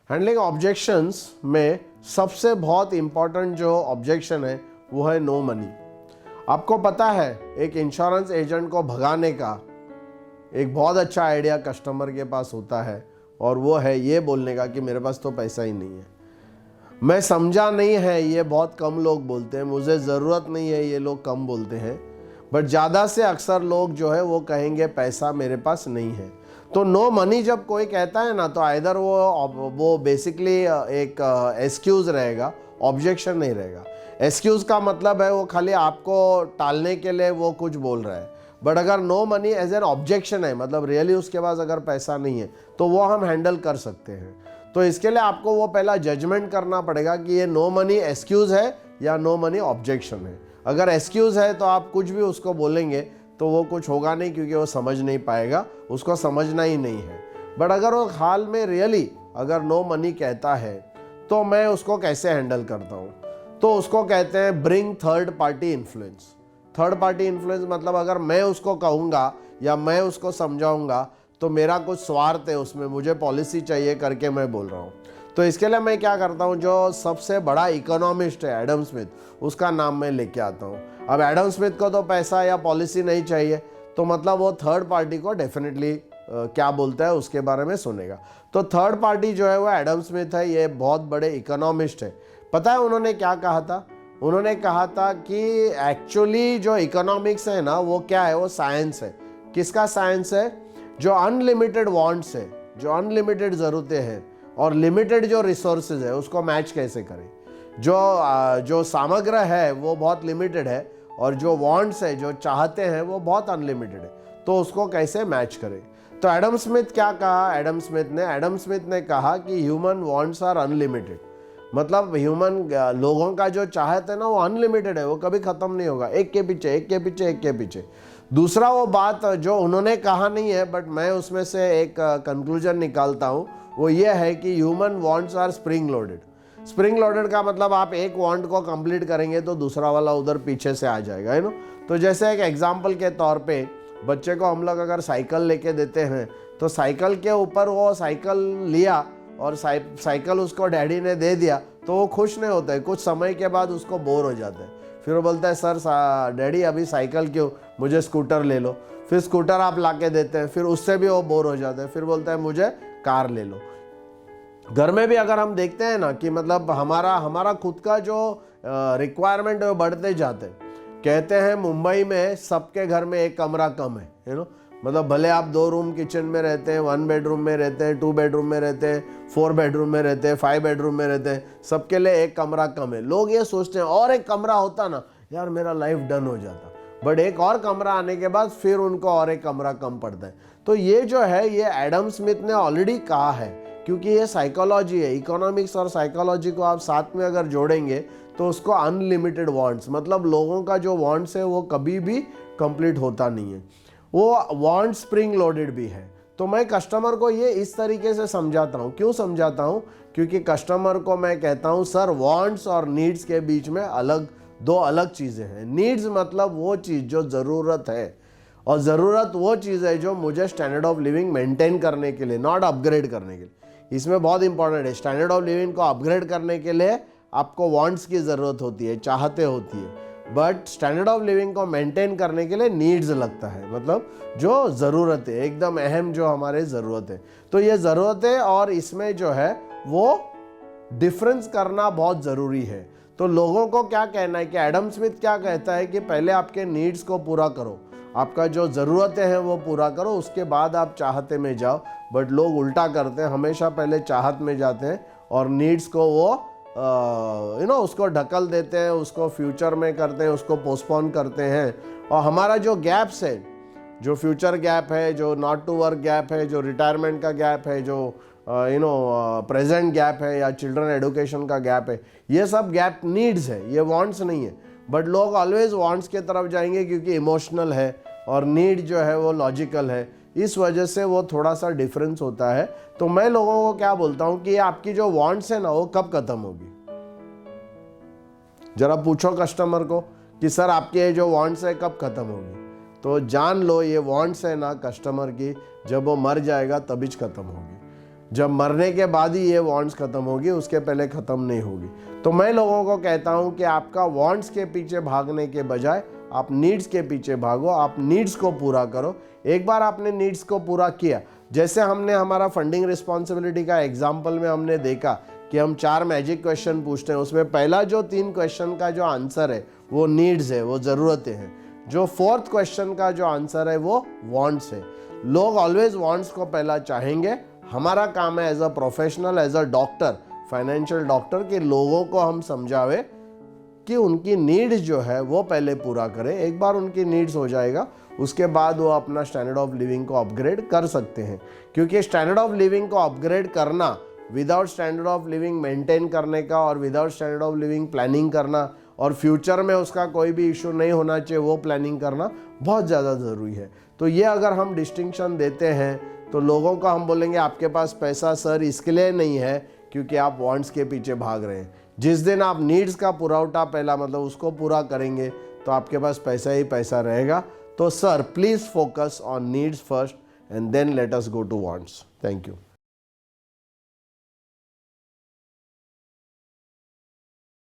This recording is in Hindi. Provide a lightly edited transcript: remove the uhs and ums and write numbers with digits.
हैंडलिंग ऑब्जेक्शंस में सबसे बहुत इंपॉर्टेंट जो ऑब्जेक्शन है वो है नो मनी। आपको पता है एक इंश्योरेंस एजेंट को भगाने का एक बहुत अच्छा आइडिया कस्टमर के पास होता है और वो है ये बोलने का कि मेरे पास तो पैसा ही नहीं है, मैं समझा नहीं है, ये बहुत कम लोग बोलते हैं, मुझे ज़रूरत नहीं है, ये लोग कम बोलते हैं। बट ज़्यादा से अक्सर लोग जो है वो कहेंगे पैसा मेरे पास नहीं है। तो नो मनी जब कोई कहता है ना तो आइदर वो बेसिकली एक एक्सक्यूज़ रहेगा, ऑब्जेक्शन नहीं रहेगा। एक्सक्यूज़ का मतलब है वो खाली आपको टालने के लिए वो कुछ बोल रहा है। बट अगर no money as an objection है, मतलब रियली उसके पास अगर पैसा नहीं है, तो वो हम हैंडल कर सकते हैं। तो इसके लिए आपको वो पहला जजमेंट करना पड़ेगा कि ये नो मनी एक्सक्यूज़ है या नो मनी ऑब्जेक्शन है। अगर एक्सक्यूज़ है तो आप कुछ भी उसको बोलेंगे तो वो कुछ होगा नहीं, क्योंकि वो समझ नहीं पाएगा, उसको समझना ही नहीं है। बट अगर वो हाल में रियली अगर नो मनी कहता है तो मैं उसको कैसे हैंडल करता हूँ, तो उसको कहते हैं bring third party influence. Third party influence मतलब अगर मैं उसको कहूँगा या मैं उसको समझाऊंगा तो मेरा कुछ स्वार्थ है उसमें, मुझे पॉलिसी चाहिए करके मैं बोल रहा हूँ। तो इसके लिए मैं क्या करता हूँ, जो सबसे बड़ा इकोनॉमिस्ट है एडम स्मिथ, उसका नाम मैं लेके आता हूँ। अब एडम स्मिथ को तो पैसा या पॉलिसी नहीं चाहिए, तो मतलब वो थर्ड पार्टी को डेफिनेटली क्या बोलता है उसके बारे में सुनेगा। तो थर्ड पार्टी जो है वो एडम स्मिथ है, ये बहुत बड़े इकोनॉमिस्ट है। पता है उन्होंने क्या कहा था? उन्होंने कहा था कि एक्चुअली जो इकोनॉमिक्स है ना वो क्या है, वो साइंस है। किसका साइंस है? जो अनलिमिटेड वांट्स है, जो अनलिमिटेड ज़रूरतें हैं और लिमिटेड जो रिसोर्सेज है उसको मैच कैसे करें। जो सामग्र है वो बहुत लिमिटेड है और जो वांट्स है, जो चाहते हैं, वो बहुत अनलिमिटेड है, तो उसको कैसे मैच करें। तो एडम स्मिथ क्या कहा? एडम स्मिथ ने कहा कि ह्यूमन वांट्स आर अनलिमिटेड। मतलब ह्यूमन लोगों का जो चाहत है ना वो अनलिमिटेड है, वो कभी ख़त्म नहीं होगा, एक के पीछे एक के पीछे एक के पीछे। दूसरा वो बात जो उन्होंने कहा नहीं है बट मैं उसमें से एक कंक्लूजन निकालता हूँ, वो ये है कि human wants are spring loaded. Spring loaded का मतलब आप एक वांट को कंप्लीट करेंगे तो दूसरा वाला उधर पीछे से आ जाएगा, है ना। तो जैसे एक एग्जाम्पल के तौर पे बच्चे को हम लोग अगर साइकिल लेके देते हैं तो साइकिल के ऊपर वो साइकिल लिया और साइकिल उसको डैडी ने दे दिया तो वो खुश नहीं होता है, कुछ समय के बाद उसको बोर हो जाता है। फिर वो बोलता है सर डैडी अभी साइकिल क्यों, मुझे स्कूटर ले लो। फिर स्कूटर आप लाके देते हैं, फिर उससे भी वो बोर हो जाता है, फिर बोलता है मुझे कार ले लो। घर में भी अगर हम देखते हैं ना कि मतलब हमारा खुद का जो रिक्वायरमेंट है वो बढ़ते जाते हैं। कहते हैं मुंबई में सबके घर में एक कमरा कम है, यू नो। मतलब भले आप 2 रूम किचन में रहते हैं, 1 बेडरूम में रहते हैं, 2 बेडरूम में रहते हैं, 4 बेडरूम में रहते हैं, 5 बेडरूम में रहते हैं, सबके लिए एक कमरा कम है। लोग ये सोचते हैं और एक कमरा होता ना यार मेरा लाइफ डन हो जाता, बट एक और कमरा आने के बाद फिर उनको और एक कमरा कम पड़ता है। तो ये जो है ये एडम स्मिथ ने ऑलरेडी कहा है, क्योंकि ये साइकोलॉजी है। इकोनॉमिक्स और साइकोलॉजी को आप साथ में अगर जोड़ेंगे तो उसको अनलिमिटेड वांट्स, मतलब लोगों का जो वांट्स है वो कभी भी कंप्लीट होता नहीं है, वो वांट स्प्रिंग लोडेड भी है। तो मैं कस्टमर को ये इस तरीके से समझाता हूँ। क्यों समझाता हूँ? क्योंकि कस्टमर को मैं कहता हूँ सर वांट्स और नीड्स के बीच में दो अलग चीज़ें हैं। नीड्स मतलब वो चीज़ जो ज़रूरत है और ज़रूरत वो चीज़ है जो मुझे स्टैंडर्ड ऑफ लिविंग मेंटेन करने के लिए, नॉट अपग्रेड करने के लिए। इसमें बहुत इंपॉर्टेंट है, स्टैंडर्ड ऑफ लिविंग को अपग्रेड करने के लिए आपको वांट्स की ज़रूरत होती है, चाहते होती है, बट स्टैंडर्ड ऑफ लिविंग को मेंटेन करने के लिए नीड्स लगता है, मतलब जो ज़रूरत है, एकदम अहम जो हमारे ज़रूरत है। तो ये ज़रूरत है और इसमें जो है वो डिफरेंस करना बहुत ज़रूरी है। तो लोगों को क्या कहना है कि एडम स्मिथ क्या कहता है कि पहले आपके नीड्स को पूरा करो, आपका जो ज़रूरतें हैं वो पूरा करो, उसके बाद आप चाहते में जाओ। बट लोग उल्टा करते हैं, हमेशा पहले चाहत में जाते हैं और नीड्स को वो उसको ढकल देते हैं, उसको फ्यूचर में करते हैं, उसको पोस्टपोन करते हैं। और हमारा जो गैप्स है, जो फ्यूचर गैप है, जो नॉट टू वर्क गैप है, जो रिटायरमेंट का गैप है, जो प्रेजेंट गैप है या चिल्ड्रन एडुकेशन का गैप है, ये सब गैप नीड्स है, ये वांट्स नहीं है। बट लोग ऑलवेज वांट्स के तरफ जाएंगे क्योंकि इमोशनल है और नीड जो है वो लॉजिकल है, इस वजह से वो थोड़ा सा डिफरेंस होता है। तो मैं लोगों को क्या बोलता हूँ कि आपकी जो वांट्स है ना वो कब खत्म होगी। जरा पूछो कस्टमर को कि सर आपके ये जो वांट्स है कब खत्म होगी, तो जान लो ये वांट्स है ना कस्टमर की, जब वो मर जाएगा तभी खत्म होगी। जब मरने के बाद ही ये वांट्स खत्म होगी, उसके पहले खत्म नहीं होगी। तो मैं लोगों को कहता हूं कि आपका वांट्स के पीछे भागने के बजाय आप नीड्स के पीछे भागो, आप नीड्स को पूरा करो। एक बार आपने नीड्स को पूरा किया, जैसे हमने हमारा फंडिंग रिस्पॉन्सिबिलिटी का एग्जाम्पल में हमने देखा कि हम 4 मैजिक क्वेश्चन पूछते हैं, उसमें पहला जो 3 क्वेश्चन का जो आंसर है वो नीड्स है, वो ज़रूरतें हैं। जो 4th क्वेश्चन का जो आंसर है वो वांट्स है। लोग ऑलवेज वांट्स को पहला चाहेंगे। हमारा काम है as a professional, as a doctor, financial doctor, कि लोगों को हम समझावे कि उनकी नीड्स जो है वो पहले पूरा करें। एक बार उनकी नीड्स हो जाएगा, उसके बाद वो अपना स्टैंडर्ड ऑफ लिविंग को अपग्रेड कर सकते हैं। क्योंकि स्टैंडर्ड ऑफ लिविंग को अपग्रेड करना, without standard of living maintain करने का और without standard of living planning करना और फ्यूचर में उसका कोई भी इशू नहीं होना चाहिए वो प्लानिंग करना बहुत ज़्यादा ज़रूरी है। तो ये अगर हम डिस्टिंक्शन देते हैं तो लोगों को हम बोलेंगे आपके पास पैसा सर इसके लिए नहीं है क्योंकि आप वांट्स के पीछे भाग रहे हैं। जिस दिन आप नीड्स का पुरौठा पहला मतलब उसको पूरा करेंगे तो आपके पास पैसा ही पैसा रहेगा। तो sir please focus on needs first and then let us go to wants. Thank you.